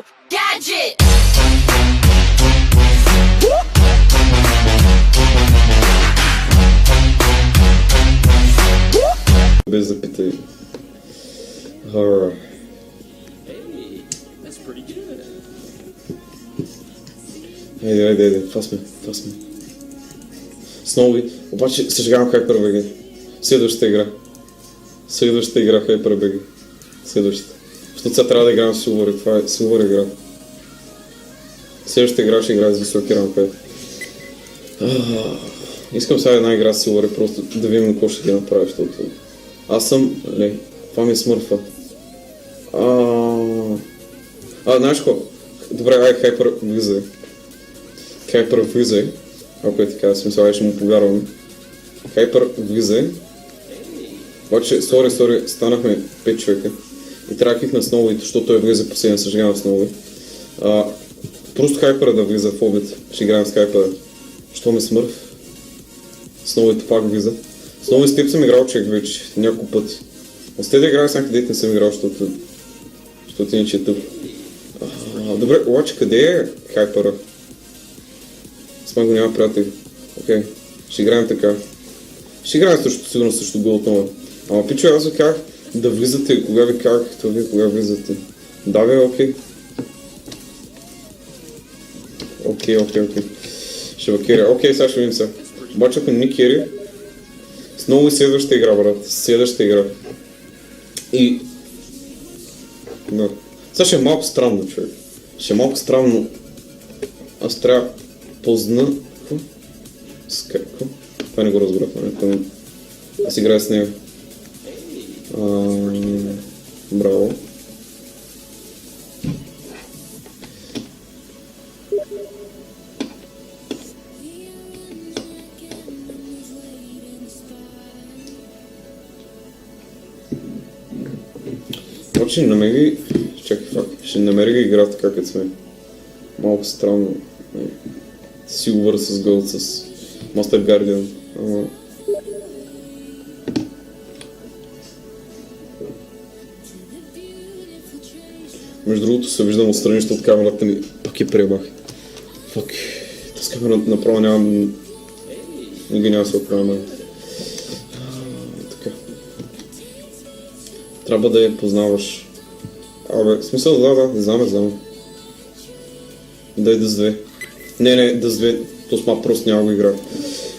Gadget! Без запитай. Horror. Hey, that's pretty good. Айде, това сме. Снови, обаче съжалявам Hyper-BG. Следващата игра Hyper-BG. Следващата. Защото сега трябва да играем с Silver, това е Silver игра. Следващата игра ще играе с високи рангове. Искам сега една игра с Silver, просто да видим какво ще ги направя, защото... Аз съм... това ми е смъртва. Знаеш какво? Добре, Hyper-влизай. Ако е така, смисъл, ще му повярваме. Hyper-влизай. Обаче, sorry, станахме 5 човека. И трябва да кликна с новите, защото той влиза последен, съжалявам с нови. Просто Hyper да влиза в обид. Ще играем с Hyper. Що ме смърв? С новите пак влиза. С нови с теб съм играл човек вече, няколко пъти. А с те да играя с някъде не съм играл, защото иначе е тъп. Добре, обаче къде е Hyper-а? С мен го няма приятели. Окей, ще играем така. Ще играем сигурно срещу гол отново. Ама пичо, аз ви казах да влизате, кога ви казах, това вие кога влизате. Да бе, окей. Окей. Ще ви кери. Окей, сега ще видим сега. Обаче ако не кери, с много и следващата игра, брат. Следващата игра. И... Да. Сега ще е малко странно, човек. Ще е малко странно. Аз трябва позна... Какво? Това не го разбрах, не? Аз играя с него. Браво. Обаче намери... Чакай, ще намери игра така, като сме. Малко странно. Silver с Gold, с Master Guardian. Между другото се виждам отстрани, защото камерата ми пак е пребах. Фак. Тази камера направо нямам... Никога няма се оправя. Така. Трябва да я познаваш. В смисъл, да, знаме. Дай Dust 2. Не, Dust 2, то сма просто няма го игра.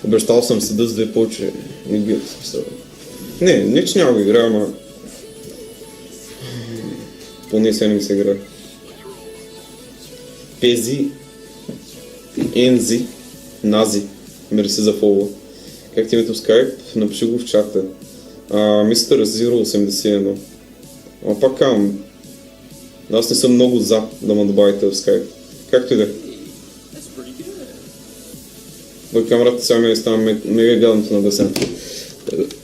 Обещал съм се Dust 2 повече. Не ги смисъл. Не, че няма го игра, ама... Поне сега не ми се игра. Пези, Ензи, Нази, мерси за фоллоу. Как ти името в Skype? Напиши го в чата. Мистер Zero 81. Ама пак казвам, аз не съм много за да ме добавите в Skype. Както и да е. До камерата сега ми става мега гадното на десен.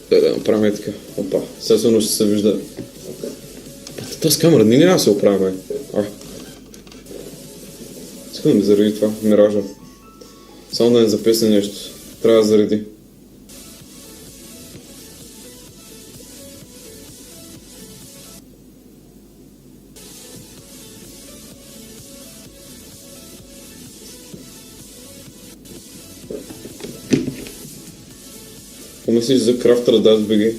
Да направим така. Опа, сега сигурно ще се вижда. Тази камера не няма да се оправя, Искам да ми заради това, миража. Само да не записне нещо. Трябва да заради. Помислиш за Crafter Das BG?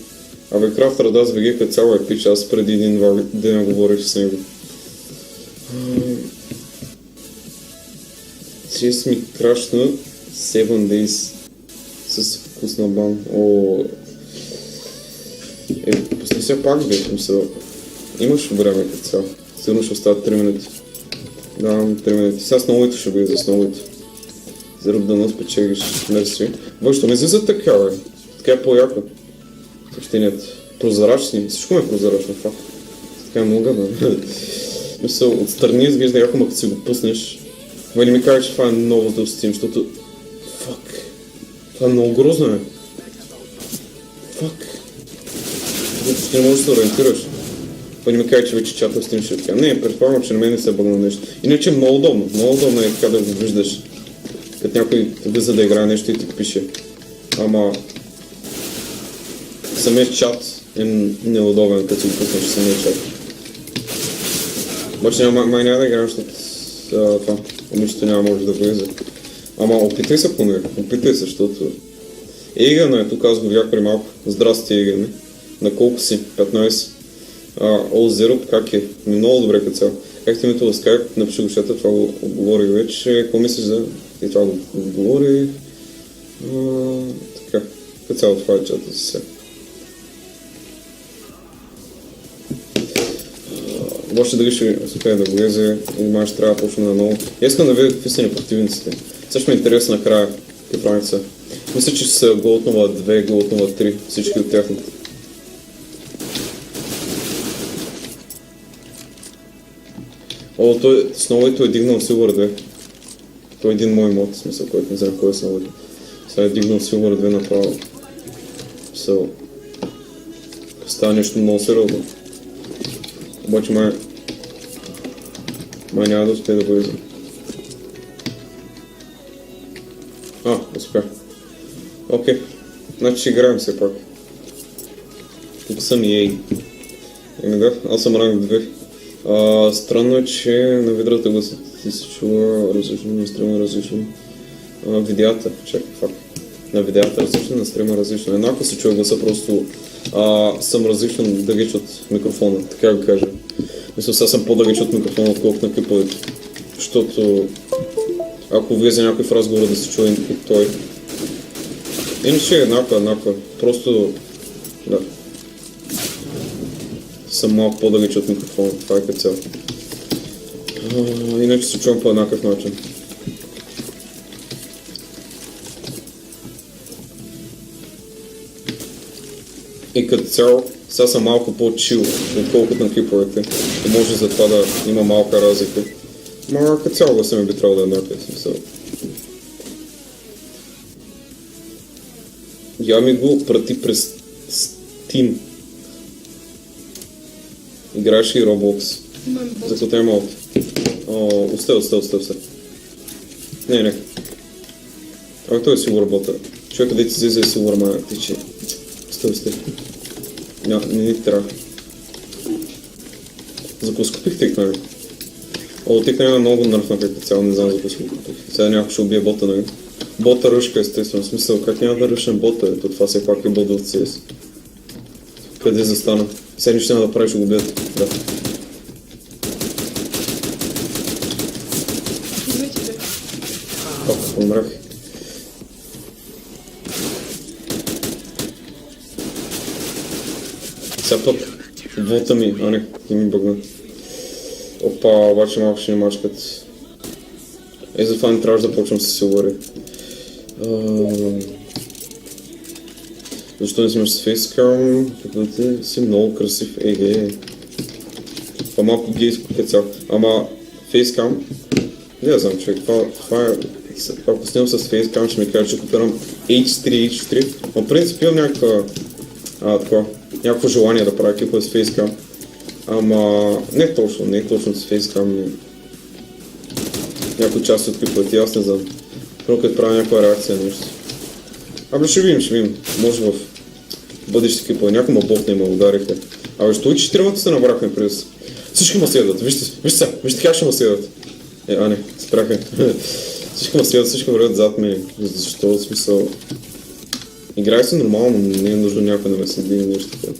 Crafter Das BG като цяло е пич, аз преди един-два дена говорих с него. Чест ми крашна 7 Days с вкусна бан. Пусни се пак беше мисъл. Имаш време като цяло. Сигурно ще остават 3 минути. Да, 3 минути. Сега с новото ще бъде, с новото. Зароб да нас печелиш. Мерси. Въщо не излиза така, бе. Така е по-яко. Съобщението. Прозрачни. Всичко ме е прозрачно, факт. Така е много, да. Мисъл, отстрани изглежда яко, ма като си го пуснеш. Ма не ми кажа, че това е много да усетим, защото... Фак. Това е много грозно, бе. Фак. Почти не можеш да се ориентираш. Па не ми кажа, че вече чата стим ще е така. Не, предполагам, че на мен не се бъгна нещо. Иначе е много удобно. Много удобно е така да го виждаш. Като някой влиза да играе нещо и ти пише. Ама... Самият чат е неудобен, като си го пуснеш самия чат. Обаче май няма да играем, защото това момичето няма може да влезе. Ама опитай се поне, опитай се, защото Егане, тук аз го видях при малко. Здрасти, Егане. На колко си? 15. All-Zero, как е? Много добре като цяло. Както името в Skype, напиши го чата, това го говори вече. Какво мислиш за... И това го говори... така, като цяло това е чата си сега. Още дали ще успее да влезе, или май ще трябва да почне на ново. Искам да видя какви са ни противниците. Също ми е интересно накрая какви правят са. Мисля, че са Голотнова 2, Голотнова 3, всички от тяхната. О, той с новото е дигнал Silver 2. Той е един мой мод, в смисъл, който не знам кой е с новото. Сега е дигнал Silver 2 направо. Става нещо много сериозно. Обаче май няма да успее да влезе. Успя. Окей. Значи ще играем все пак. Тук съм и Ей. Еми да, аз съм ранг 2. Странно е, че на видеята го се чува различно, на стрима различно. Видеята, чакай, факт. На видеята различно, на стрима различно. Еднакво се чува гласа, просто съм различен далеч от микрофона, така го кажа. Мисля, сега съм по-далеч от микрофона, отколкото на клиповете. Защото ако влезе някой в разговора да се чуе и той. Иначе е еднаква. Просто да. Съм малко по-далеч от микрофона, това е като цяло. Иначе се чувам по еднакъв начин. И като цяло, сега съм малко по-чил, отколкото на клиповете. И може за това да има малка разлика. Ма като цяло гласа ми би трябвало да е еднакъв смисъл. Я ми го прати през Steam. Играеш ли Roblox? За какво малко? Остави. Не. Той е сигур бота. Човека да ти излезе е сигур, ма ти че... Остави. Не трябва. За какво скупих тикнали? Тикнали е много нърфна като цяло, не знам за какво скупих. Сега някой ще убие бота, нали? Бота ръшка естествено, в смисъл как няма да ръшнем бота, ето това все пак е бота от CS. Къде застана? Сега нищо няма да прави, ще го убият. Да. Помрах. Сега път вота ми, не ми бъгна. Опа, обаче малко ще ни мачкат. Затова не трябваше да почвам с Silver. Защо не си имаш с фейскам? Какъвте си много красив, Това малко гейско като цяло. Ама фейскам, не знам човек, това е... Ако снимам с фейскам ще ми кажа, че копирам H3, H3. Но в принцип имам някакво желание да правя клипа с фейскам. Ама не е точно с фейскам. Някои части от клиповете, аз не знам. Първо като правя някаква реакция на нещо. Ще видим. Може в бъдещи клипове. Някой ма ботна и ме удариха. Що и четиримата се набрахме през. Всички ме следват. Вижте как ще ме следват. Не, спряха. Всички ме следват, всички вървят зад мен. Защо? В смисъл... Играй се нормално, не е нужда някой да ме следи или нещо такова.